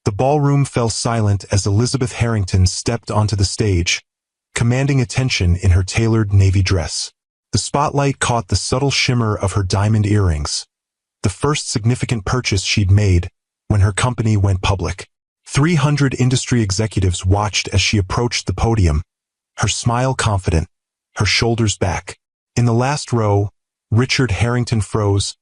The ballroom fell silent as Elizabeth Harrington stepped onto the stage, commanding attention in her tailored navy dress. The spotlight caught the subtle shimmer of her diamond earrings, the first significant purchase she'd made when her company went public. 300 industry executives watched as she approached the podium, her smile confident, her shoulders back. In the last row, Richard Harrington froze,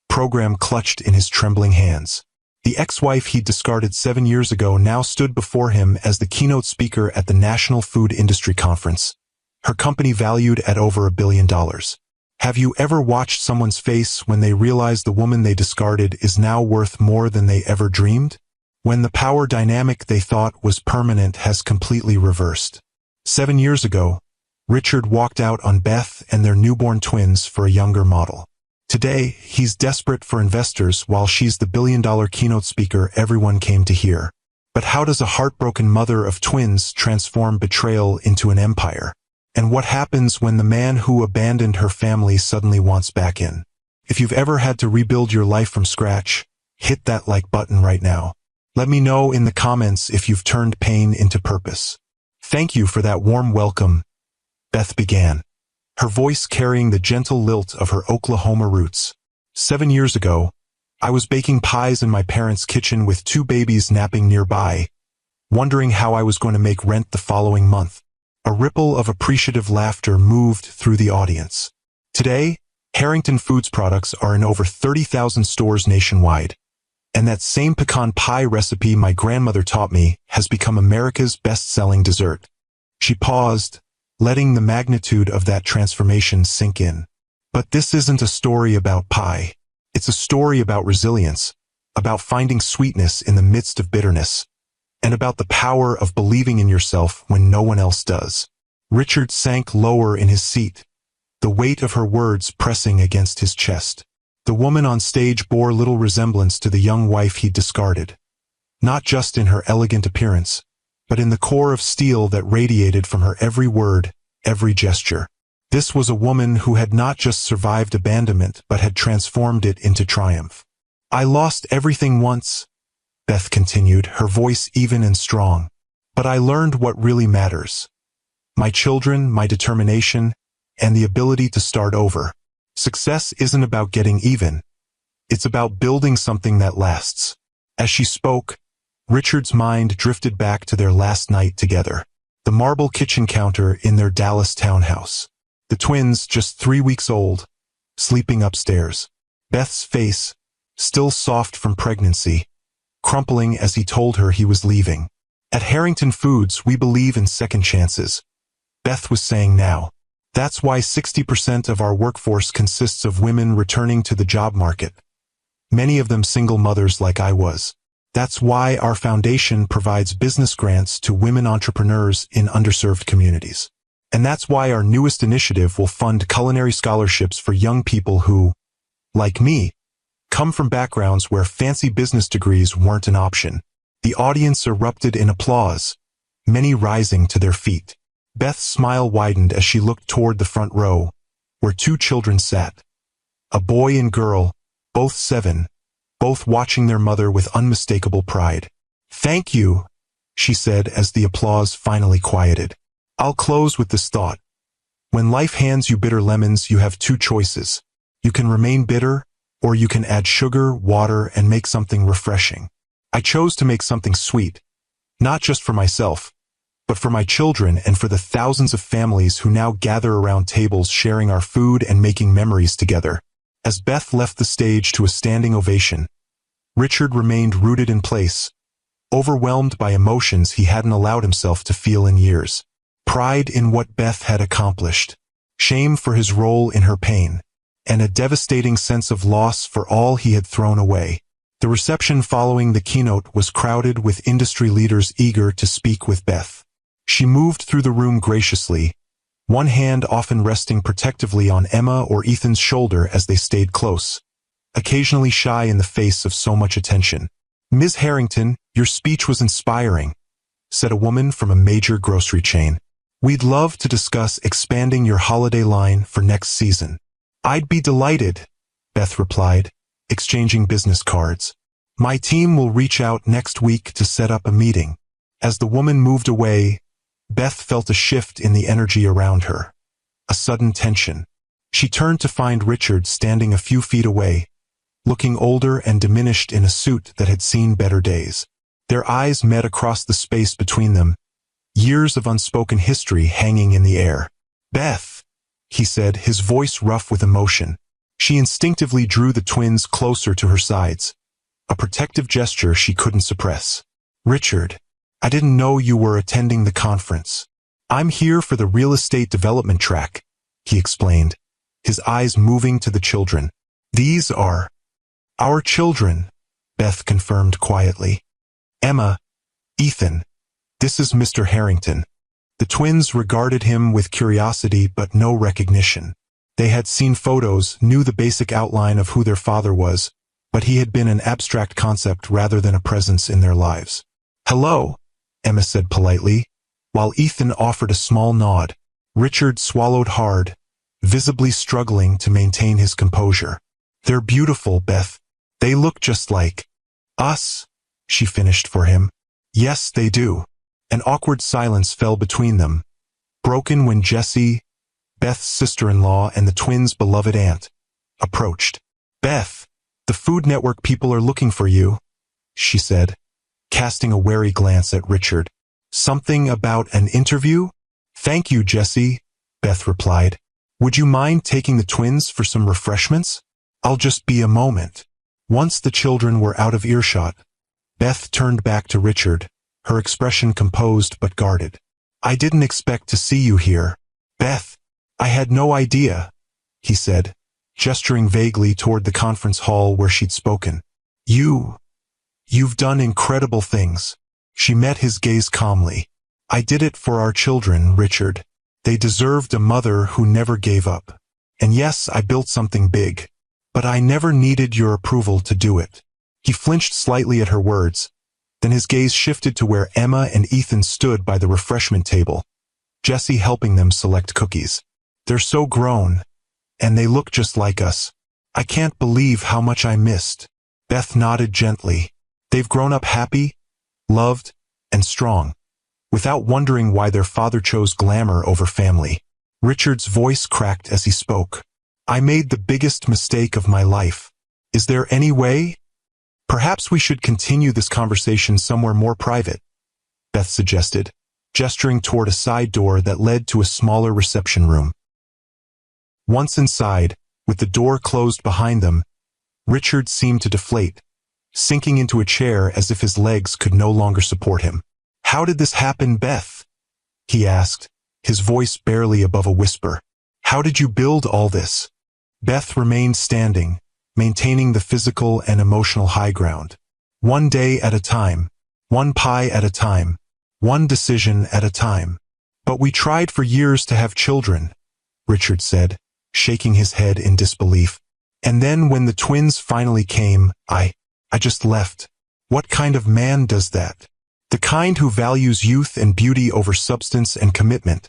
program clutched in his trembling hands. The ex-wife he'd discarded 7 years ago now stood before him as the keynote speaker at the National Food Industry Conference, her company valued at over $1 billion. Have you ever watched someone's face when they realize the woman they discarded is now worth more than they ever dreamed? When the power dynamic they thought was permanent has completely reversed. 7 years ago, Richard walked out on Beth and their newborn twins for a younger model. Today, he's desperate for investors while she's the billion-dollar keynote speaker everyone came to hear. But how does a heartbroken mother of twins transform betrayal into an empire? And what happens when the man who abandoned her family suddenly wants back in? If you've ever had to rebuild your life from scratch, hit that like button right now. Let me know in the comments if you've turned pain into purpose. Thank you for that warm welcome, Beth began, her voice carrying the gentle lilt of her Oklahoma roots. 7 years ago, I was baking pies in my parents' kitchen with 2 babies napping nearby, wondering how I was going to make rent the following month. A ripple of appreciative laughter moved through the audience. Today, Harrington Foods products are in over 30,000 stores nationwide, and that same pecan pie recipe my grandmother taught me has become America's best-selling dessert. She paused, letting the magnitude of that transformation sink in. But this isn't a story about pie. It's a story about resilience, about finding sweetness in the midst of bitterness, and about the power of believing in yourself when no one else does. Richard sank lower in his seat, the weight of her words pressing against his chest. The woman on stage bore little resemblance to the young wife he'd discarded, not just in her elegant appearance, but in the core of steel that radiated from her every word, every gesture. This was a woman who had not just survived abandonment but had transformed it into triumph. I lost everything once, Beth continued, her voice even and strong. But I learned what really matters. My children, my determination, and the ability to start over. Success isn't about getting even. It's about building something that lasts. As she spoke, Richard's mind drifted back to their last night together. The marble kitchen counter in their Dallas townhouse. The twins, just 3 weeks old, sleeping upstairs. Beth's face, still soft from pregnancy, crumpling as he told her he was leaving. At Harrington Foods, we believe in second chances, Beth was saying now. That's why 60% of our workforce consists of women returning to the job market. Many of them single mothers like I was. That's why our foundation provides business grants to women entrepreneurs in underserved communities. And that's why our newest initiative will fund culinary scholarships for young people who, like me, come from backgrounds where fancy business degrees weren't an option. The audience erupted in applause, many rising to their feet. Beth's smile widened as she looked toward the front row, where 2 children sat. A boy and girl, both 7, both watching their mother with unmistakable pride. Thank you, she said as the applause finally quieted. I'll close with this thought. When life hands you bitter lemons, you have 2 choices. You can remain bitter, or you can add sugar, water, and make something refreshing. I chose to make something sweet, not just for myself, but for my children and for the thousands of families who now gather around tables sharing our food and making memories together. As Beth left the stage to a standing ovation, Richard remained rooted in place, overwhelmed by emotions he hadn't allowed himself to feel in years. Pride in what Beth had accomplished, shame for his role in her pain, and a devastating sense of loss for all he had thrown away. The reception following the keynote was crowded with industry leaders eager to speak with Beth. She moved through the room graciously, one hand often resting protectively on Emma or Ethan's shoulder as they stayed close, occasionally shy in the face of so much attention. Ms. Harrington, your speech was inspiring, said a woman from a major grocery chain. We'd love to discuss expanding your holiday line for next season. I'd be delighted, Beth replied, exchanging business cards. My team will reach out next week to set up a meeting. As the woman moved away, Beth felt a shift in the energy around her. A sudden tension. She turned to find Richard standing a few feet away, looking older and diminished in a suit that had seen better days. Their eyes met across the space between them, years of unspoken history hanging in the air. "Beth," he said, his voice rough with emotion. She instinctively drew the twins closer to her sides, a protective gesture she couldn't suppress. "Richard, I didn't know you were attending the conference. I'm here for the real estate development track," he explained, his eyes moving to the children. "These are our children," Beth confirmed quietly. "Emma, Ethan, this is Mr. Harrington." The twins regarded him with curiosity but no recognition. They had seen photos, knew the basic outline of who their father was, but he had been an abstract concept rather than a presence in their lives. "Hello," Emma said politely, while Ethan offered a small nod. Richard swallowed hard, visibly struggling to maintain his composure. "They're beautiful, Beth. They look just like us," she finished for him. "Yes, they do." An awkward silence fell between them, broken when Jessie, Beth's sister-in-law and the twins' beloved aunt, approached. "Beth, the Food Network people are looking for you," she said, casting a wary glance at Richard. "Something about an interview?" "Thank you, Jessie," Beth replied. "Would you mind taking the twins for some refreshments? I'll just be a moment." Once the children were out of earshot, Beth turned back to Richard, her expression composed but guarded. "I didn't expect to see you here, Beth. I had no idea," he said, gesturing vaguely toward the conference hall where she'd spoken. You've done incredible things." She met his gaze calmly. "I did it for our children, Richard. They deserved a mother who never gave up. And yes, I built something big, but I never needed your approval to do it." He flinched slightly at her words, then his gaze shifted to where Emma and Ethan stood by the refreshment table, Jessie helping them select cookies. "They're so grown, and they look just like us. I can't believe how much I missed." Beth nodded gently. "They've grown up happy, loved, and strong, without wondering why their father chose glamour over family." Richard's voice cracked as he spoke. "I made the biggest mistake of my life. Is there any way? Perhaps we should continue this conversation somewhere more private," Beth suggested, gesturing toward a side door that led to a smaller reception room. Once inside, with the door closed behind them, Richard seemed to deflate, sinking into a chair as if his legs could no longer support him. "How did this happen, Beth?" he asked, his voice barely above a whisper. "How did you build all this?" Beth remained standing, maintaining the physical and emotional high ground. "One day at a time, one pie at a time, one decision at a time. But we tried for years to have children," Richard said, shaking his head in disbelief. "And then when the twins finally came, I just left. What kind of man does that?" "The kind who values youth and beauty over substance and commitment,"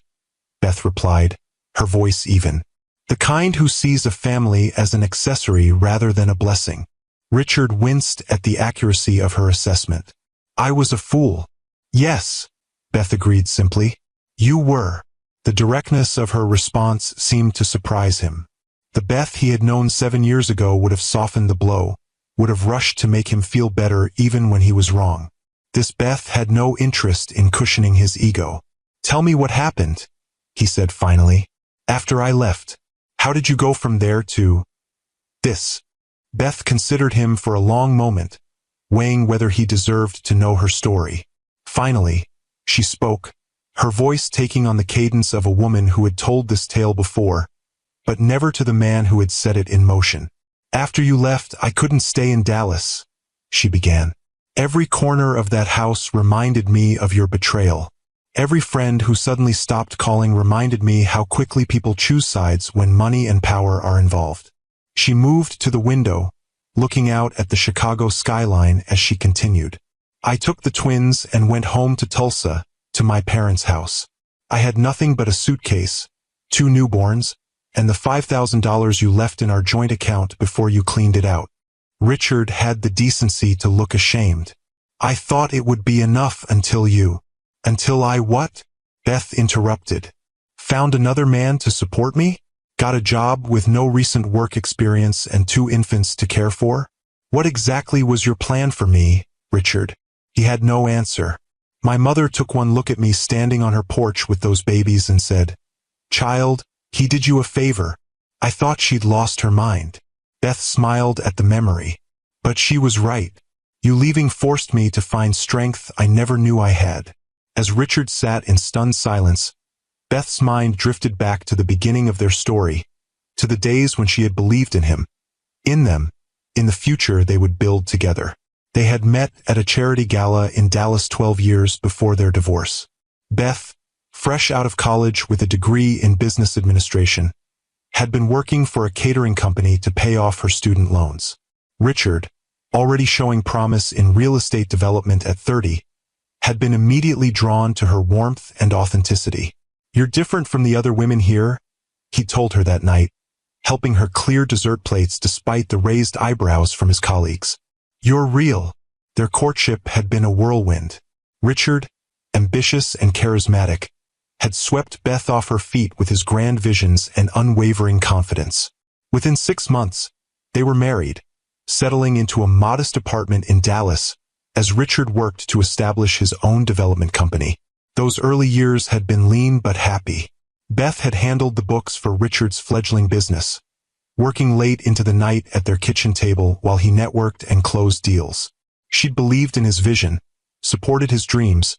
Beth replied, her voice even. "The kind who sees a family as an accessory rather than a blessing." Richard winced at the accuracy of her assessment. "I was a fool." "Yes," Beth agreed simply. "You were." The directness of her response seemed to surprise him. The Beth he had known 7 years ago would have softened the blow, would have rushed to make him feel better even when he was wrong. This Beth had no interest in cushioning his ego. "Tell me what happened," he said finally. "After I left. How did you go from there to this?" Beth considered him for a long moment, weighing whether he deserved to know her story. Finally, she spoke, her voice taking on the cadence of a woman who had told this tale before, but never to the man who had set it in motion. "After you left, I couldn't stay in Dallas," she began. "Every corner of that house reminded me of your betrayal. Every friend who suddenly stopped calling reminded me how quickly people choose sides when money and power are involved." She moved to the window, looking out at the Chicago skyline as she continued. "I took the twins and went home to Tulsa, to my parents' house. I had nothing but a suitcase, 2 newborns, and the $5,000 you left in our joint account before you cleaned it out. Richard had the decency to look ashamed. I thought it would be enough until you. Until I what? Beth interrupted. Found another man to support me? Got a job with no recent work experience and 2 infants to care for? What exactly was your plan for me, Richard? He had no answer. My mother took one look at me standing on her porch with those babies and said, "Child, he did you a favor." I thought she'd lost her mind. Beth smiled at the memory. But she was right. You leaving forced me to find strength I never knew I had. As Richard sat in stunned silence, Beth's mind drifted back to the beginning of their story, to the days when she had believed in him. In them, in the future they would build together. They had met at a charity gala in Dallas 12 years before their divorce. Beth, fresh out of college with a degree in business administration, had been working for a catering company to pay off her student loans. Richard, already showing promise in real estate development at 30, had been immediately drawn to her warmth and authenticity. "You're different from the other women here," he told her that night, helping her clear dessert plates despite the raised eyebrows from his colleagues. "You're real." Their courtship had been a whirlwind. Richard, ambitious and charismatic, had swept Beth off her feet with his grand visions and unwavering confidence. Within 6 months, they were married, settling into a modest apartment in Dallas as Richard worked to establish his own development company. Those early years had been lean but happy. Beth had handled the books for Richard's fledgling business, working late into the night at their kitchen table while he networked and closed deals. She'd believed in his vision, supported his dreams,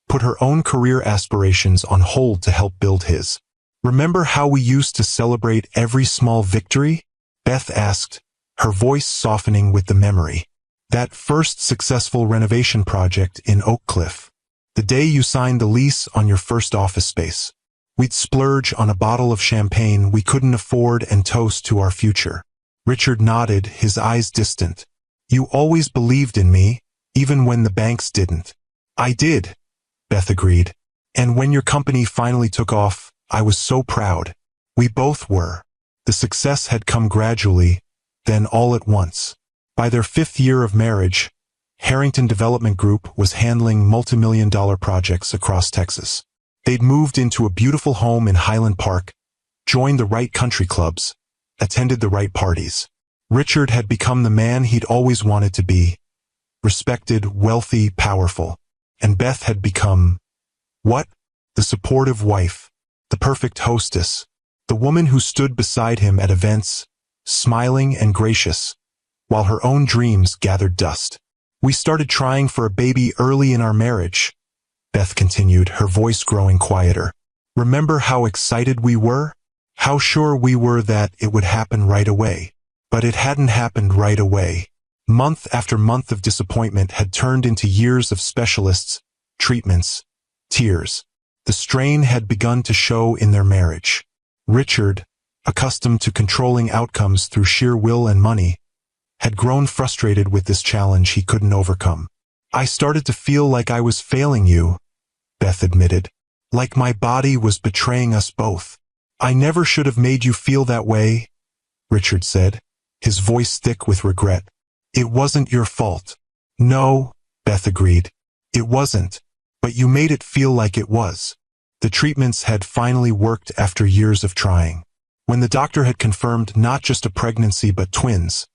put her own career aspirations on hold to help build his. "Remember how we used to celebrate every small victory?" Beth asked, her voice softening with the memory. "That first successful renovation project in Oak Cliff. The day you signed the lease on your first office space. We'd splurge on a bottle of champagne we couldn't afford and toast to our future." Richard nodded, his eyes distant. "You always believed in me, even when the banks didn't." "I did," Beth agreed. "And when your company finally took off, I was so proud." We both were. The success had come gradually, then all at once. By their 5th year of marriage, Harrington Development Group was handling multimillion-dollar projects across Texas. They'd moved into a beautiful home in Highland Park, joined the right country clubs, attended the right parties. Richard had become the man he'd always wanted to be, respected, wealthy, powerful. And Beth had become, what? The supportive wife, the perfect hostess, the woman who stood beside him at events, smiling and gracious, while her own dreams gathered dust. "We started trying for a baby early in our marriage," Beth continued, her voice growing quieter. "Remember how excited we were? How sure we were that it would happen right away. But it hadn't happened right away. Month after month of disappointment had turned into years of specialists, treatments, tears. The strain had begun to show in their marriage. Richard, accustomed to controlling outcomes through sheer will and money, had grown frustrated with this challenge he couldn't overcome. "I started to feel like I was failing you," Beth admitted. "Like my body was betraying us both." "I never should have made you feel that way," Richard said, his voice thick with regret. "It wasn't your fault." "No," Beth agreed. "It wasn't. But you made it feel like it was." The treatments had finally worked after years of trying. When the doctor had confirmed not just a pregnancy but twins,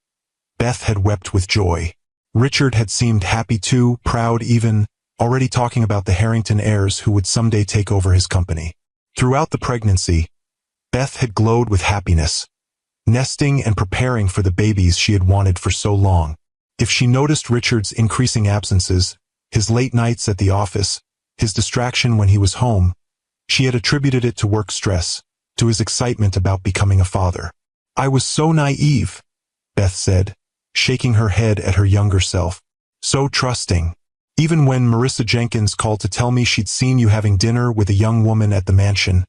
Beth had wept with joy. Richard had seemed happy too, proud even, already talking about the Harrington heirs who would someday take over his company. Throughout the pregnancy, Beth had glowed with happiness, nesting and preparing for the babies she had wanted for so long. If she noticed Richard's increasing absences, his late nights at the office, his distraction when he was home, she had attributed it to work stress, to his excitement about becoming a father. "I was so naive," Beth said, shaking her head at her younger self. "So trusting. Even when Marissa Jenkins called to tell me she'd seen you having dinner with a young woman at the mansion,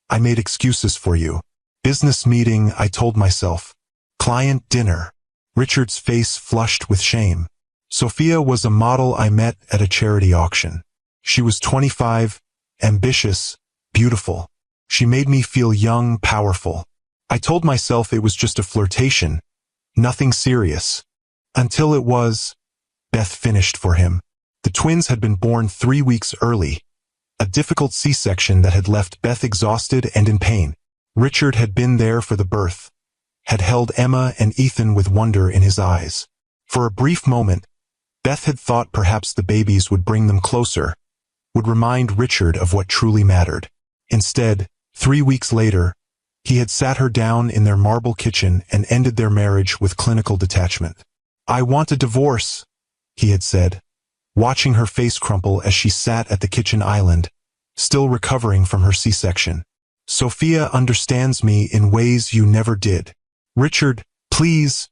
I made excuses for you. Business meeting, I told myself. Client dinner." Richard's face flushed with shame. "Sophia was a model I met at a charity auction. She was 25, ambitious, beautiful. She made me feel young, powerful. I told myself it was just a flirtation, nothing serious. Until it was, Beth finished for him. The twins had been born 3 weeks early, a difficult C-section that had left Beth exhausted and in pain. Richard had been there for the birth, had held Emma and Ethan with wonder in his eyes. For a brief moment, Beth had thought perhaps the babies would bring them closer, would remind Richard of what truly mattered. Instead, 3 weeks later, he had sat her down in their marble kitchen and ended their marriage with clinical detachment. "I want a divorce," he had said, watching her face crumple as she sat at the kitchen island, still recovering from her C-section. "Sophia understands me in ways you never did." "Richard, please,"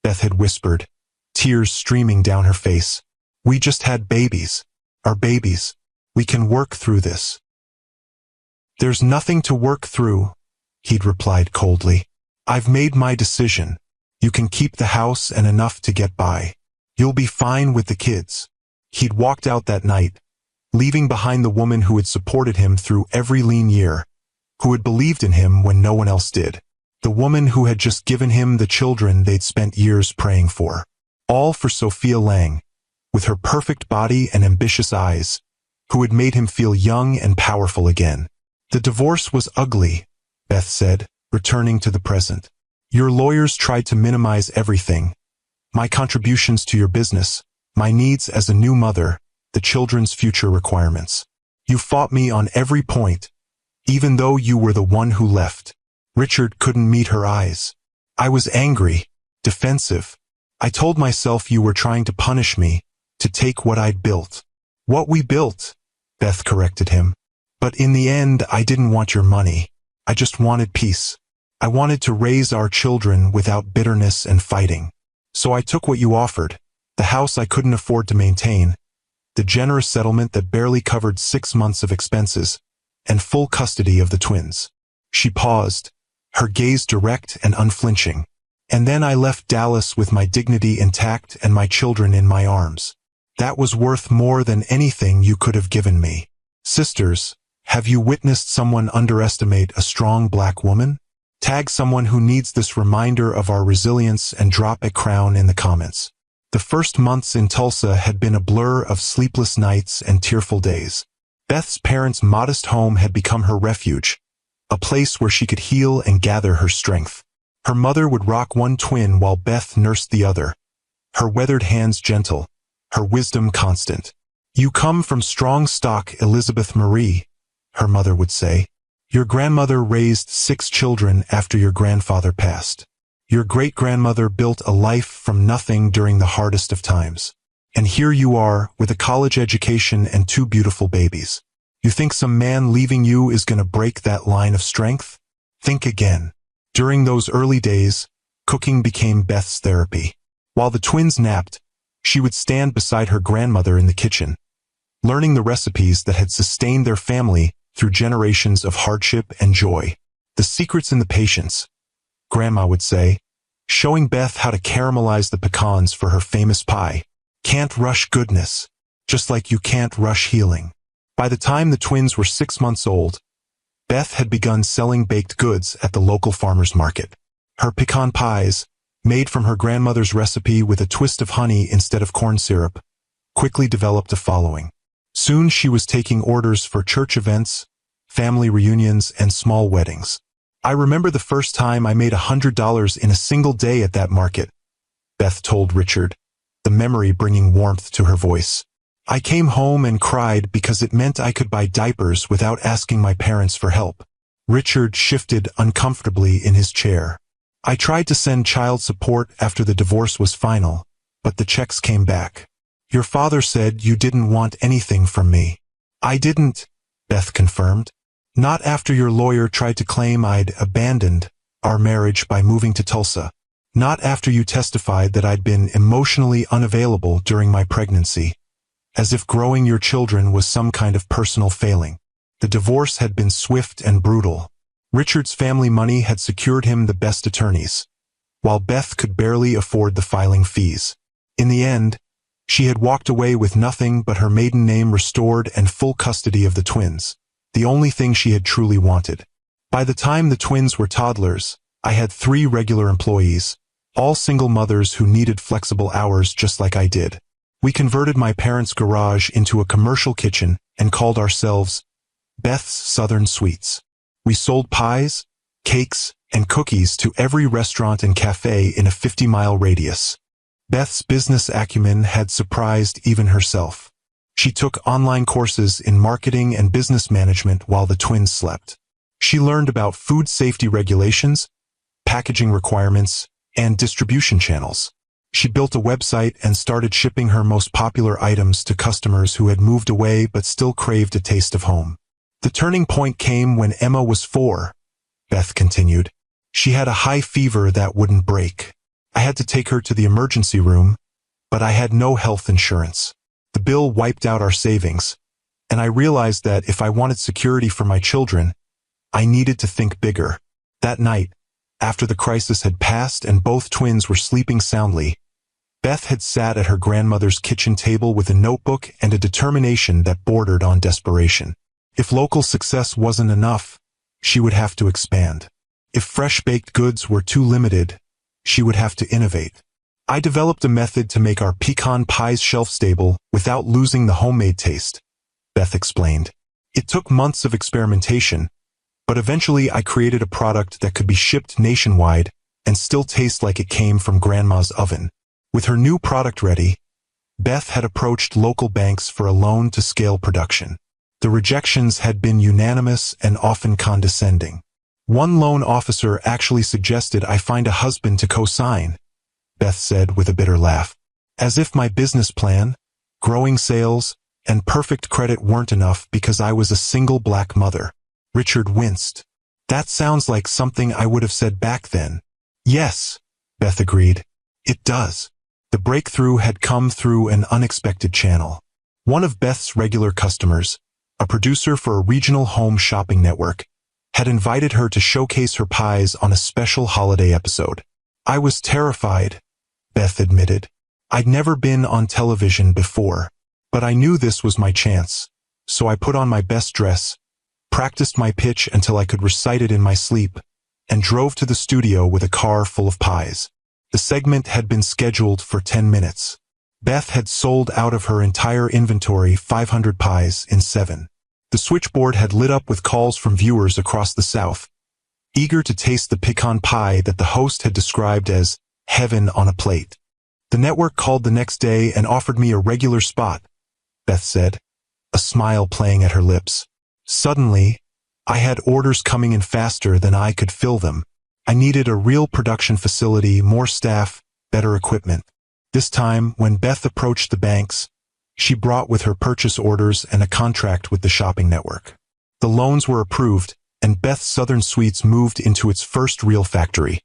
Beth had whispered, tears streaming down her face. "We just had babies. Our babies. We can work through this." "There's nothing to work through," he'd replied coldly. "I've made my decision. You can keep the house and enough to get by. You'll be fine with the kids." He'd walked out that night, leaving behind the woman who had supported him through every lean year, who had believed in him when no one else did. The woman who had just given him the children they'd spent years praying for. All for Sophia Lang, with her perfect body and ambitious eyes, who had made him feel young and powerful again. "The divorce was ugly," Beth said, returning to the present. "Your lawyers tried to minimize everything. My contributions to your business, my needs as a new mother, the children's future requirements. You fought me on every point, even though you were the one who left." Richard couldn't meet her eyes. "I was angry, defensive. I told myself you were trying to punish me, to take what I'd built." "What we built," Beth corrected him. "But in the end, I didn't want your money. I just wanted peace. I wanted to raise our children without bitterness and fighting. So I took what you offered, the house I couldn't afford to maintain, the generous settlement that barely covered 6 months of expenses, and full custody of the twins." She paused, her gaze direct and unflinching. "And then I left Dallas with my dignity intact and my children in my arms. That was worth more than anything you could have given me." Sisters, have you witnessed someone underestimate a strong black woman? Tag someone who needs this reminder of our resilience and drop a crown in the comments. The first months in Tulsa had been a blur of sleepless nights and tearful days. Beth's parents' modest home had become her refuge, a place where she could heal and gather her strength. Her mother would rock one twin while Beth nursed the other, her weathered hands gentle, her wisdom constant. "You come from strong stock, Elizabeth Marie," her mother would say. "Your grandmother raised 6 children after your grandfather passed. Your great-grandmother built a life from nothing during the hardest of times. And here you are, with a college education and 2 beautiful babies. You think some man leaving you is going to break that line of strength? Think again." During those early days, cooking became Beth's therapy. While the twins napped, she would stand beside her grandmother in the kitchen, learning the recipes that had sustained their family through generations of hardship and joy. "The secret's in the patience," Grandma would say, showing Beth how to caramelize the pecans for her famous pie. "Can't rush goodness, just like you can't rush healing." By the time the twins were 6 months old, Beth had begun selling baked goods at the local farmer's market. Her pecan pies, made from her grandmother's recipe with a twist of honey instead of corn syrup, quickly developed a following. Soon she was taking orders for church events, family reunions, and small weddings. "I remember the first time I made $100 in a single day at that market," Beth told Richard, the memory bringing warmth to her voice. "I came home and cried because it meant I could buy diapers without asking my parents for help." Richard shifted uncomfortably in his chair. "I tried to send child support after the divorce was final, but the checks came back. Your father said you didn't want anything from me." "I didn't," Beth confirmed. "Not after your lawyer tried to claim I'd abandoned our marriage by moving to Tulsa. Not after you testified that I'd been emotionally unavailable during my pregnancy, as if growing your children was some kind of personal failing." The divorce had been swift and brutal. Richard's family money had secured him the best attorneys, while Beth could barely afford the filing fees. In the end, she had walked away with nothing but her maiden name restored and full custody of the twins, the only thing she had truly wanted. "By the time the twins were toddlers, I had 3 regular employees, all single mothers who needed flexible hours just like I did. We converted my parents' garage into a commercial kitchen and called ourselves Beth's Southern Sweets. We sold pies, cakes, and cookies to every restaurant and cafe in a 50-mile radius. Beth's business acumen had surprised even herself. She took online courses in marketing and business management while the twins slept. She learned about food safety regulations, packaging requirements, and distribution channels. She built a website and started shipping her most popular items to customers who had moved away but still craved a taste of home. The turning point came when Emma was 4, Beth continued. She had a high fever that wouldn't break. I had to take her to the emergency room, but I had no health insurance. The bill wiped out our savings, and I realized that if I wanted security for my children, I needed to think bigger. That night, after the crisis had passed and both twins were sleeping soundly, Beth had sat at her grandmother's kitchen table with a notebook and a determination that bordered on desperation. If local success wasn't enough, she would have to expand. If fresh baked goods were too limited, she would have to innovate. I developed a method to make our pecan pies shelf-stable without losing the homemade taste, Beth explained. It took months of experimentation, but eventually I created a product that could be shipped nationwide and still taste like it came from Grandma's oven. With her new product ready, Beth had approached local banks for a loan to scale production. The rejections had been unanimous and often condescending. One loan officer actually suggested I find a husband to co-sign, Beth said with a bitter laugh. As if my business plan, growing sales, and perfect credit weren't enough because I was a single black mother. Richard winced. That sounds like something I would have said back then. Yes, Beth agreed. It does. The breakthrough had come through an unexpected channel. One of Beth's regular customers, a producer for a regional home shopping network, had invited her to showcase her pies on a special holiday episode. I was terrified, Beth admitted. I'd never been on television before, but I knew this was my chance, so I put on my best dress, practiced my pitch until I could recite it in my sleep, and drove to the studio with a car full of pies. The segment had been scheduled for 10 minutes. Beth had sold out of her entire inventory 500 pies in 7. The switchboard had lit up with calls from viewers across the South, eager to taste the pecan pie that the host had described as heaven on a plate. The network called the next day and offered me a regular spot, Beth said, a smile playing at her lips. Suddenly, I had orders coming in faster than I could fill them. I needed a real production facility, more staff, better equipment. This time, when Beth approached the banks, she brought with her purchase orders and a contract with the shopping network. The loans were approved, and Beth's Southern Sweets moved into its first real factory,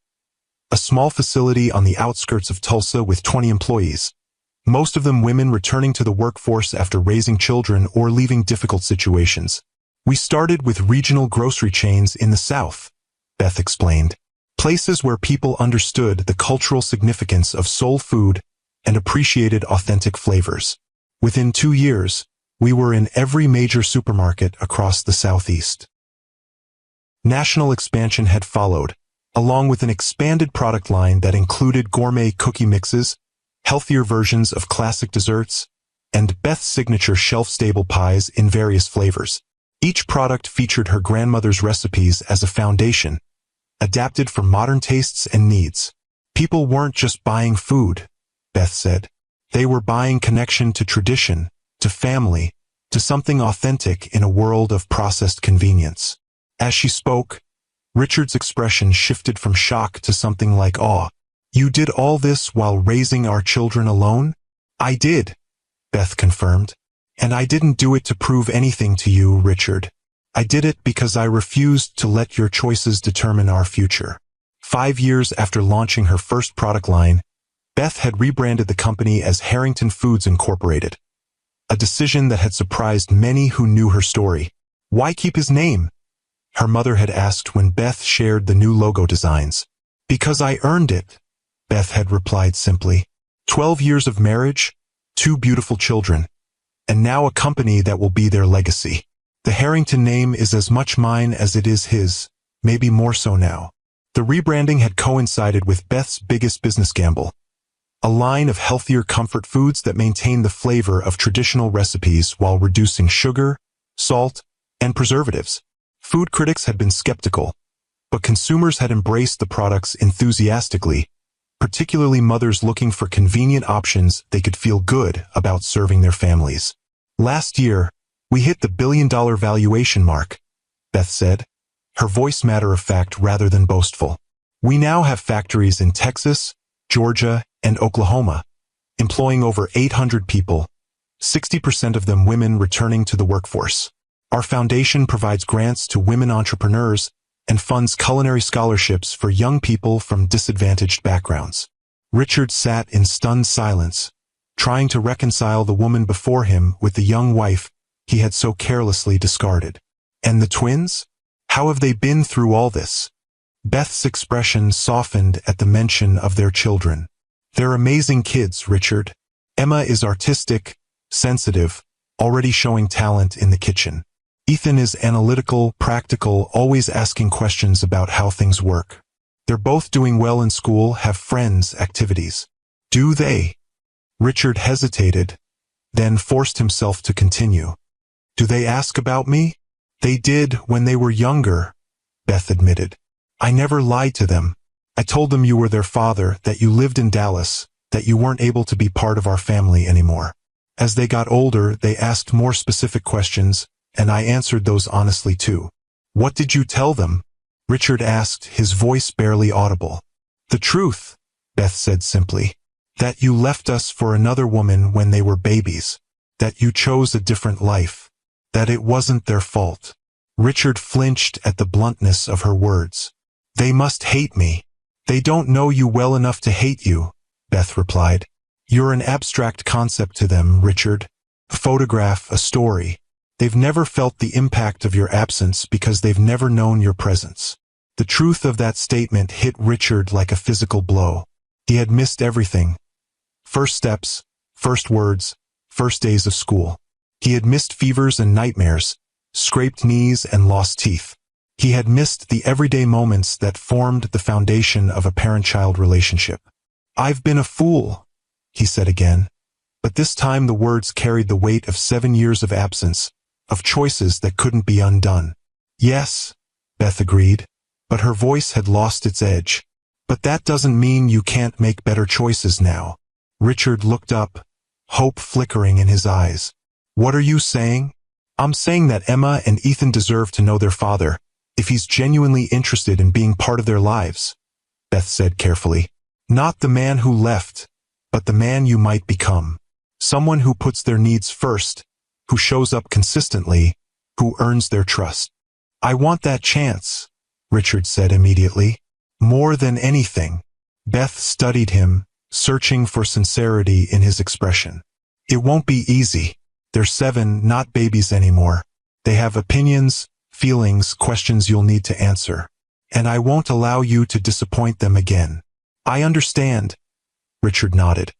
a small facility on the outskirts of Tulsa with 20 employees, most of them women returning to the workforce after raising children or leaving difficult situations. We started with regional grocery chains in the South, Beth explained, places where people understood the cultural significance of soul food and appreciated authentic flavors. Within 2 years, we were in every major supermarket across the Southeast. National expansion had followed, along with an expanded product line that included gourmet cookie mixes, healthier versions of classic desserts, and Beth's signature shelf-stable pies in various flavors. Each product featured her grandmother's recipes as a foundation, adapted for modern tastes and needs. People weren't just buying food, Beth said. They were buying connection to tradition, to family, to something authentic in a world of processed convenience. As she spoke, Richard's expression shifted from shock to something like awe. You did all this while raising our children alone? I did, Beth confirmed. And I didn't do it to prove anything to you, Richard. I did it because I refused to let your choices determine our future. 5 years after launching her first product line, Beth had rebranded the company as Harrington Foods Incorporated, a decision that had surprised many who knew her story. Why keep his name? Her mother had asked when Beth shared the new logo designs. Because I earned it, Beth had replied simply. 12 years of marriage, 2 beautiful children, and now a company that will be their legacy. The Harrington name is as much mine as it is his, maybe more so now. The rebranding had coincided with Beth's biggest business gamble, a line of healthier comfort foods that maintain the flavor of traditional recipes while reducing sugar, salt, and preservatives. Food critics had been skeptical, but consumers had embraced the products enthusiastically, particularly mothers looking for convenient options they could feel good about serving their families. Last year, we hit the billion-dollar valuation mark, Beth said, her voice matter-of-fact rather than boastful. We now have factories in Texas, Georgia, and Oklahoma, employing over 800 people, 60% of them women returning to the workforce. Our foundation provides grants to women entrepreneurs and funds culinary scholarships for young people from disadvantaged backgrounds. Richard sat in stunned silence, trying to reconcile the woman before him with the young wife he had so carelessly discarded. And the twins? How have they been through all this? Beth's expression softened at the mention of their children. They're amazing kids, Richard. Emma is artistic, sensitive, already showing talent in the kitchen. Ethan is analytical, practical, always asking questions about how things work. They're both doing well in school, have friends, activities. Do they? Richard hesitated, then forced himself to continue. Do they ask about me? They did when they were younger, Beth admitted. I never lied to them. I told them you were their father, that you lived in Dallas, that you weren't able to be part of our family anymore. As they got older, they asked more specific questions, and I answered those honestly too. What did you tell them? Richard asked, his voice barely audible. The truth, Beth said simply. That you left us for another woman when they were babies. That you chose a different life. That it wasn't their fault. Richard flinched at the bluntness of her words. They must hate me. They don't know you well enough to hate you, Beth replied. You're an abstract concept to them, Richard. A photograph, a story. They've never felt the impact of your absence because they've never known your presence. The truth of that statement hit Richard like a physical blow. He had missed everything. First steps, first words, first days of school. He had missed fevers and nightmares, scraped knees and lost teeth. He had missed the everyday moments that formed the foundation of a parent-child relationship. I've been a fool, he said again, but this time the words carried the weight of 7 years of absence, of choices that couldn't be undone. Yes, Beth agreed, but her voice had lost its edge. But that doesn't mean you can't make better choices now. Richard looked up, hope flickering in his eyes. What are you saying? I'm saying that Emma and Ethan deserve to know their father, if he's genuinely interested in being part of their lives, Beth said carefully. Not the man who left, but the man you might become. Someone who puts their needs first, who shows up consistently, who earns their trust. I want that chance, Richard said immediately. More than anything. Beth studied him, searching for sincerity in his expression. It won't be easy. They're 7, not babies anymore. They have opinions, feelings, questions you'll need to answer. And I won't allow you to disappoint them again. I understand. Richard nodded,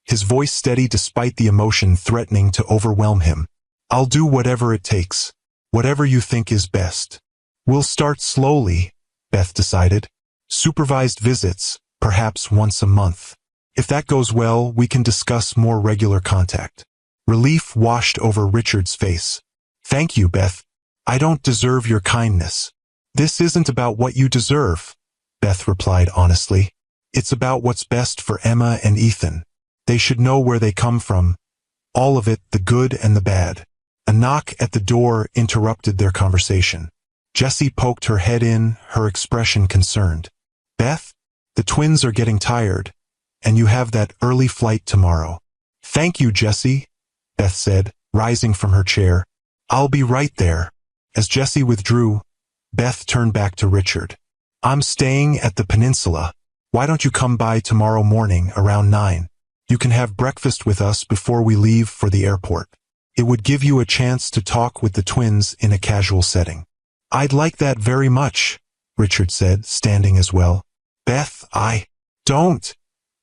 his voice steady despite the emotion threatening to overwhelm him. I'll do whatever it takes. Whatever you think is best. We'll start slowly, Beth decided. Supervised visits, perhaps once a month. If that goes well, we can discuss more regular contact. Relief washed over Richard's face. Thank you, Beth. I don't deserve your kindness. This isn't about what you deserve, Beth replied honestly. It's about what's best for Emma and Ethan. They should know where they come from. All of it, the good and the bad. A knock at the door interrupted their conversation. Jessie poked her head in, her expression concerned. Beth, the twins are getting tired, and you have that early flight tomorrow. Thank you, Jessie, Beth said, rising from her chair. I'll be right there. As Jessie withdrew, Beth turned back to Richard. I'm staying at the Peninsula. Why don't you come by tomorrow morning around 9? You can have breakfast with us before we leave for the airport. It would give you a chance to talk with the twins in a casual setting. I'd like that very much, Richard said, standing as well. Beth, don't,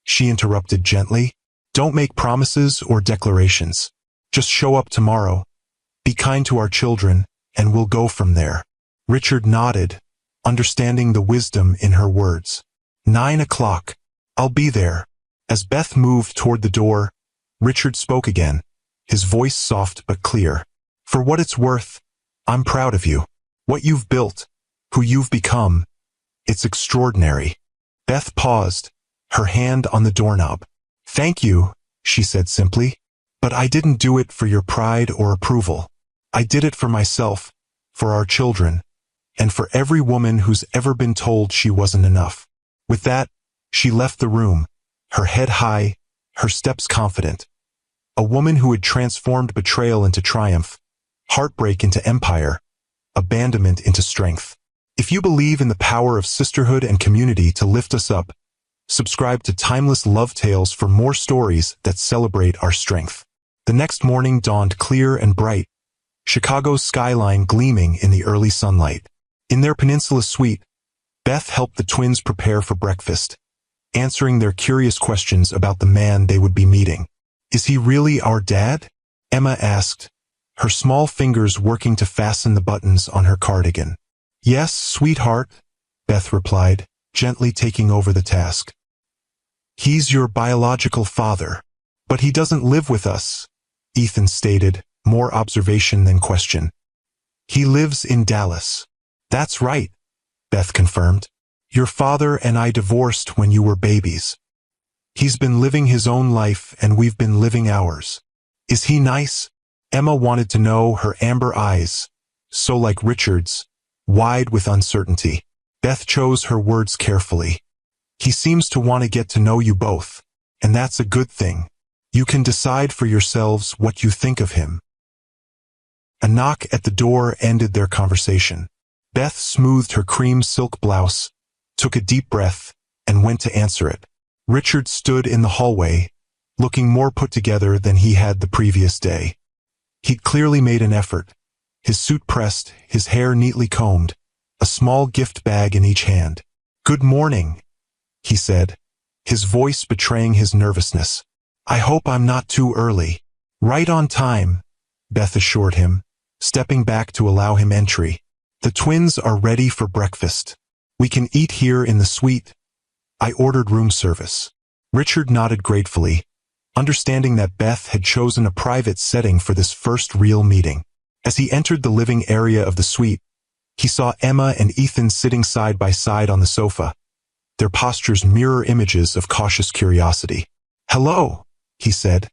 she interrupted gently. Don't make promises or declarations. Just show up tomorrow. Be kind to our children, and we'll go from there. Richard nodded, understanding the wisdom in her words. 9 o'clock. I'll be there. As Beth moved toward the door, Richard spoke again, his voice soft but clear. For what it's worth, I'm proud of you. What you've built, who you've become, it's extraordinary. Beth paused, her hand on the doorknob. Thank you, she said simply. But I didn't do it for your pride or approval. I did it for myself, for our children, and for every woman who's ever been told she wasn't enough. With that, she left the room, her head high, her steps confident. A woman who had transformed betrayal into triumph, heartbreak into empire, abandonment into strength. If you believe in the power of sisterhood and community to lift us up, subscribe to Timeless Love Tales for more stories that celebrate our strength. The next morning dawned clear and bright, Chicago's skyline gleaming in the early sunlight. In their peninsula suite, Beth helped the twins prepare for breakfast, answering their curious questions about the man they would be meeting. Is he really our dad? Emma asked, her small fingers working to fasten the buttons on her cardigan. Yes, sweetheart, Beth replied, gently taking over the task. He's your biological father, but he doesn't live with us, Ethan stated, more observation than question. He lives in Dallas. That's right, Beth confirmed. Your father and I divorced when you were babies. He's been living his own life and we've been living ours. Is he nice? Emma wanted to know, her amber eyes, so like Richard's, wide with uncertainty. Beth chose her words carefully. He seems to want to get to know you both, and that's a good thing. You can decide for yourselves what you think of him. A knock at the door ended their conversation. Beth smoothed her cream silk blouse, took a deep breath, and went to answer it. Richard stood in the hallway, looking more put together than he had the previous day. He'd clearly made an effort, his suit pressed, his hair neatly combed, a small gift bag in each hand. Good morning, he said, his voice betraying his nervousness. I hope I'm not too early. Right on time, Beth assured him, stepping back to allow him entry. The twins are ready for breakfast. We can eat here in the suite. I ordered room service. Richard nodded gratefully, understanding that Beth had chosen a private setting for this first real meeting. As he entered the living area of the suite, he saw Emma and Ethan sitting side by side on the sofa, their postures mirror images of cautious curiosity. Hello, he said,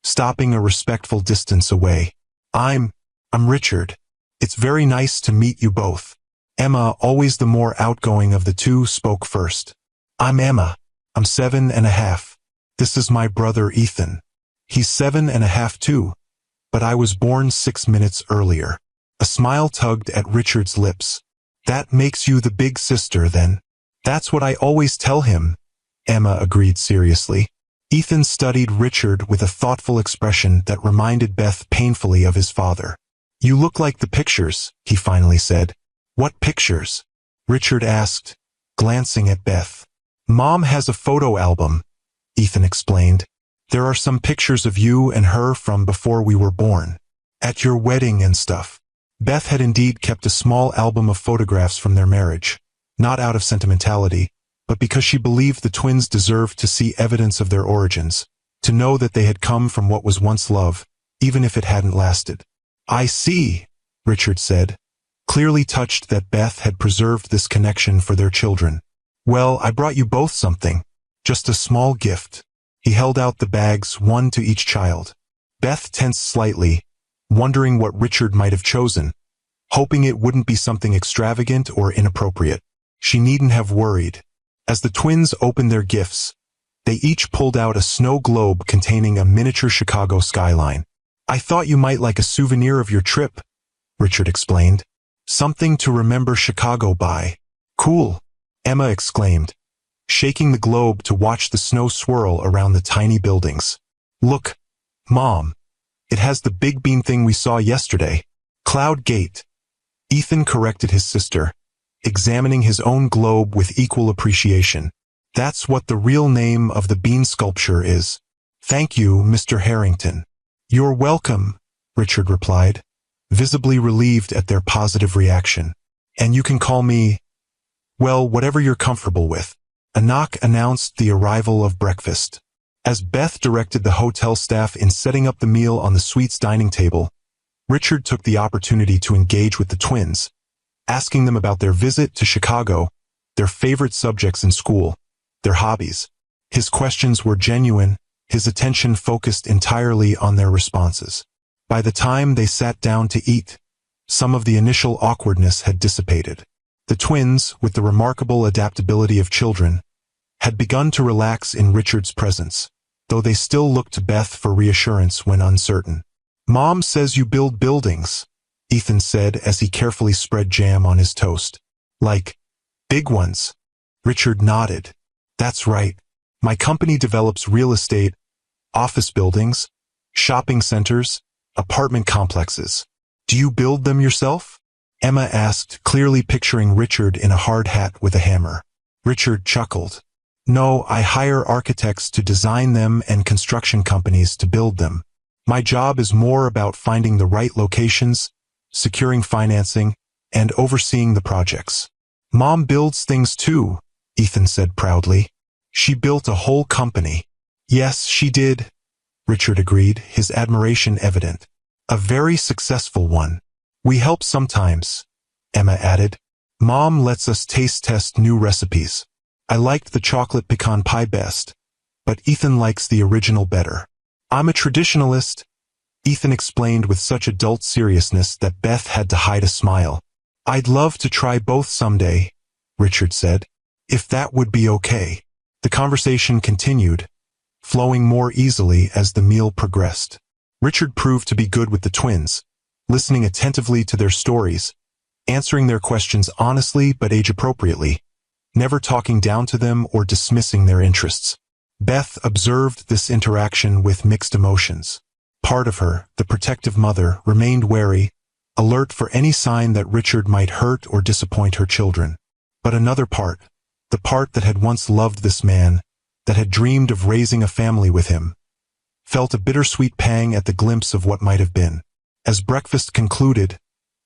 stopping a respectful distance away. I'm Richard. It's very nice to meet you both. Emma, always the more outgoing of the two, spoke first. I'm Emma. I'm 7.5. This is my brother Ethan. He's 7.5 too, but I was born 6 minutes earlier. A smile tugged at Richard's lips. That makes you the big sister then. That's what I always tell him, Emma agreed seriously. Ethan studied Richard with a thoughtful expression that reminded Beth painfully of his father. You look like the pictures, he finally said. What pictures? Richard asked, glancing at Beth. Mom has a photo album, Ethan explained. There are some pictures of you and her from before we were born. At your wedding and stuff. Beth had indeed kept a small album of photographs from their marriage, not out of sentimentality, but because she believed the twins deserved to see evidence of their origins, to know that they had come from what was once love, even if it hadn't lasted. I see, Richard said, clearly touched that Beth had preserved this connection for their children. Well, I brought you both something. Just a small gift. He held out the bags, one to each child. Beth tensed slightly, wondering what Richard might have chosen, hoping it wouldn't be something extravagant or inappropriate. She needn't have worried. As the twins opened their gifts, they each pulled out a snow globe containing a miniature Chicago skyline. I thought you might like a souvenir of your trip, Richard explained. Something to remember Chicago by. Cool, Emma exclaimed, shaking the globe to watch the snow swirl around the tiny buildings. Look, Mom, it has the big bean thing we saw yesterday. Cloud Gate. Ethan corrected his sister, examining his own globe with equal appreciation. That's what the real name of the bean sculpture is. Thank you, Mr. Harrington. You're welcome, Richard replied, visibly relieved at their positive reaction. And you can call me Well, whatever you're comfortable with. A knock announced the arrival of breakfast. As Beth directed the hotel staff in setting up the meal on the suite's dining table, Richard took the opportunity to engage with the twins, asking them about their visit to Chicago, their favorite subjects in school, their hobbies. His questions were genuine, his attention focused entirely on their responses. By the time they sat down to eat, some of the initial awkwardness had dissipated. The twins, with the remarkable adaptability of children, had begun to relax in Richard's presence, though they still looked to Beth for reassurance when uncertain. "Mom says you build buildings," Ethan said as he carefully spread jam on his toast. "Like, big ones?" Richard nodded. "That's right. My company develops real estate, office buildings, shopping centers, apartment complexes." "Do you build them yourself?" Emma asked, clearly picturing Richard in a hard hat with a hammer. Richard chuckled. "No, I hire architects to design them and construction companies to build them. My job is more about finding the right locations, securing financing, and overseeing the projects." "Mom builds things too," Ethan said proudly. "She built a whole company." "Yes, she did," Richard agreed, his admiration evident. "A very successful one. We help sometimes," Emma added. "Mom lets us taste test new recipes. I liked the chocolate pecan pie best, but Ethan likes the original better." "I'm a traditionalist," Ethan explained with such adult seriousness that Beth had to hide a smile. "I'd love to try both someday," Richard said. "If that would be okay." The conversation continued, flowing more easily as the meal progressed. Richard proved to be good with the twins, listening attentively to their stories, answering their questions honestly but age-appropriately, never talking down to them or dismissing their interests. Beth observed this interaction with mixed emotions. Part of her, the protective mother, remained wary, alert for any sign that Richard might hurt or disappoint her children. But another part, the part that had once loved this man, that had dreamed of raising a family with him, felt a bittersweet pang at the glimpse of what might have been. As breakfast concluded,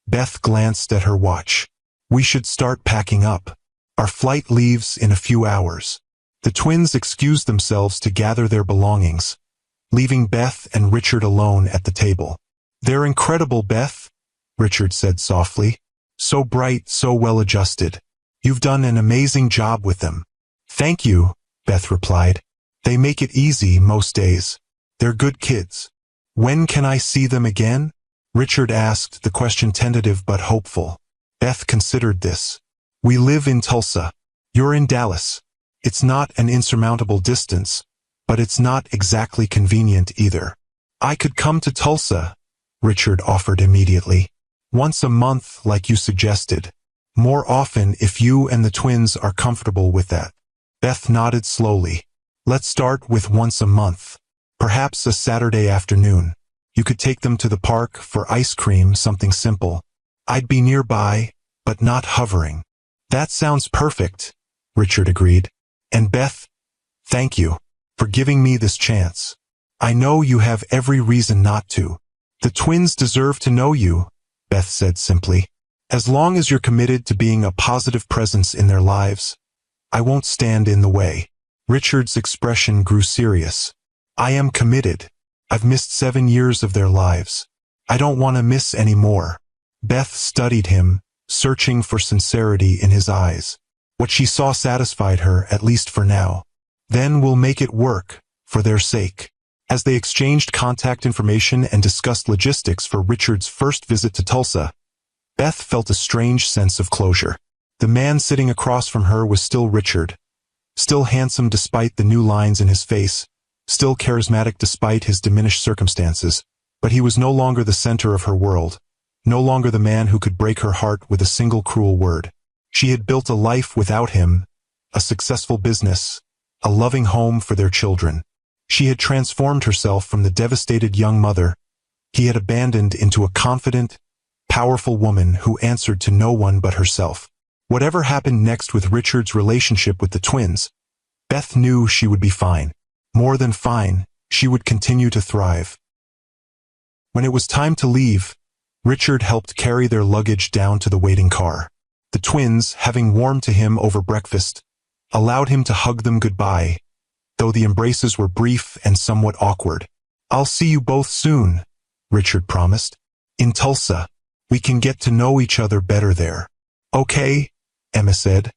Beth glanced at her watch. "We should start packing up. Our flight leaves in a few hours." The twins excused themselves to gather their belongings, leaving Beth and Richard alone at the table. "They're incredible, Beth," Richard said softly. "So bright, so well-adjusted. You've done an amazing job with them." "Thank you," Beth replied. "They make it easy most days. They're good kids." "When can I see them again?" Richard asked, the question tentative but hopeful. Beth considered this. "We live in Tulsa. You're in Dallas. It's not an insurmountable distance, but it's not exactly convenient either." "I could come to Tulsa," Richard offered immediately. "Once a month, like you suggested. More often if you and the twins are comfortable with that." Beth nodded slowly. "Let's start with once a month. Perhaps a Saturday afternoon. You could take them to the park for ice cream, something simple. I'd be nearby, but not hovering." "That sounds perfect," Richard agreed. "And Beth, thank you for giving me this chance. I know you have every reason not to." "The twins deserve to know you," Beth said simply. "As long as you're committed to being a positive presence in their lives, I won't stand in the way." Richard's expression grew serious. "I am committed. I've missed 7 years of their lives. I don't want to miss any more." Beth studied him, searching for sincerity in his eyes. What she saw satisfied her, at least for now. "Then we'll make it work, for their sake." As they exchanged contact information and discussed logistics for Richard's first visit to Tulsa, Beth felt a strange sense of closure. The man sitting across from her was still Richard, still handsome despite the new lines in his face, still charismatic despite his diminished circumstances, but he was no longer the center of her world, no longer the man who could break her heart with a single cruel word. She had built a life without him, a successful business, a loving home for their children. She had transformed herself from the devastated young mother he had abandoned into a confident, powerful woman who answered to no one but herself. Whatever happened next with Richard's relationship with the twins, Beth knew she would be fine. More than fine, she would continue to thrive. When it was time to leave, Richard helped carry their luggage down to the waiting car. The twins, having warmed to him over breakfast, allowed him to hug them goodbye, though the embraces were brief and somewhat awkward. "I'll see you both soon," Richard promised. "In Tulsa. We can get to know each other better there." "Okay," Emma said,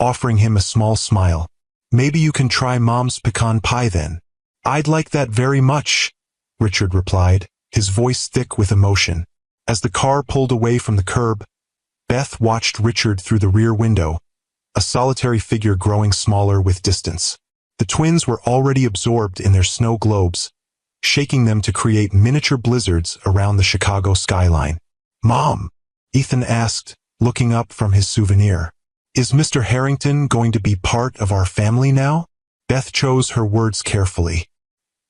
offering him a small smile. "Maybe you can try Mom's pecan pie then." "I'd like that very much," Richard replied, his voice thick with emotion. As the car pulled away from the curb, Beth watched Richard through the rear window, a solitary figure growing smaller with distance. The twins were already absorbed in their snow globes, shaking them to create miniature blizzards around the Chicago skyline. "Mom," Ethan asked, looking up from his souvenir, "is Mr. Harrington going to be part of our family now?" Beth chose her words carefully.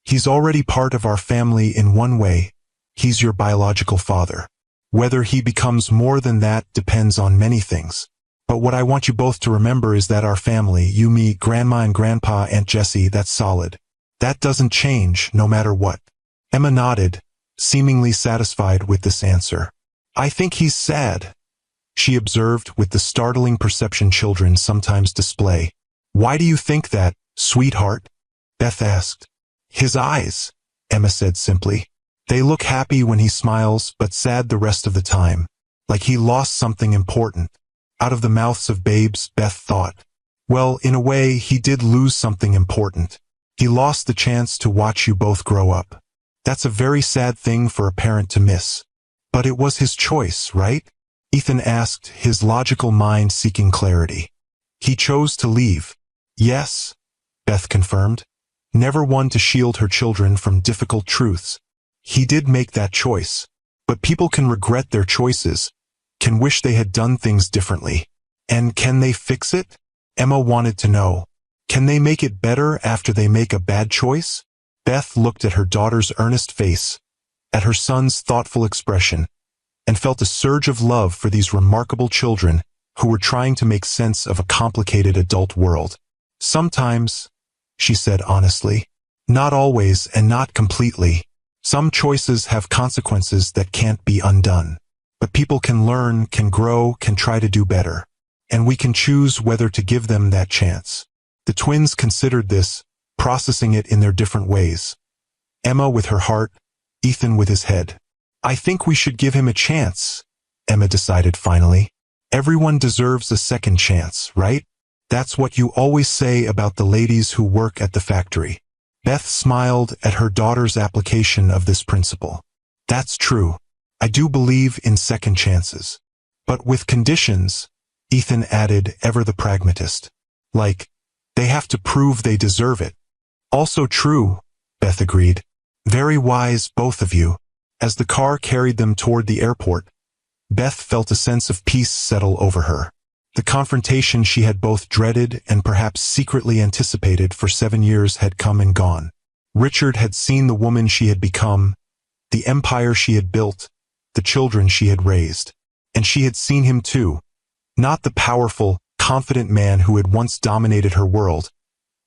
"He's already part of our family in one way. He's your biological father. Whether he becomes more than that depends on many things. But what I want you both to remember is that our family, you, me, Grandma and Grandpa, Aunt Jessie, that's solid. That doesn't change, no matter what." Emma nodded, seemingly satisfied with this answer. "I think he's sad," she observed with the startling perception children sometimes display. "Why do you think that, sweetheart?" Beth asked. "His eyes," Emma said simply. "They look happy when he smiles, but sad the rest of the time, like he lost something important." Out of the mouths of babes, Beth thought. Well, in a way, he did lose something important. He lost the chance to watch you both grow up. That's a very sad thing for a parent to miss. But it was his choice, right? Ethan asked, his logical mind seeking clarity. He chose to leave. Yes, Beth confirmed. Never one to shield her children from difficult truths. He did make that choice. But people can regret their choices, can wish they had done things differently. And can they fix it? Emma wanted to know. Can they make it better after they make a bad choice? Beth looked at her daughter's earnest face, at her son's thoughtful expression, and felt a surge of love for these remarkable children who were trying to make sense of a complicated adult world. Sometimes, she said honestly, not always and not completely. Some choices have consequences that can't be undone. But people can learn, can grow, can try to do better. And we can choose whether to give them that chance. The twins considered this, processing it in their different ways. Emma with her heart, Ethan with his head. I think we should give him a chance, Emma decided finally. Everyone deserves a second chance, right? That's what you always say about the ladies who work at the factory. Beth smiled at her daughter's application of this principle. That's true. I do believe in second chances. But with conditions, Ethan added, ever the pragmatist. Like, they have to prove they deserve it. Also true, Beth agreed. Very wise, both of you. As the car carried them toward the airport, Beth felt a sense of peace settle over her. The confrontation she had both dreaded and perhaps secretly anticipated for 7 years had come and gone. Richard had seen the woman she had become, the empire she had built, the children she had raised. And she had seen him too. Not the powerful, confident man who had once dominated her world,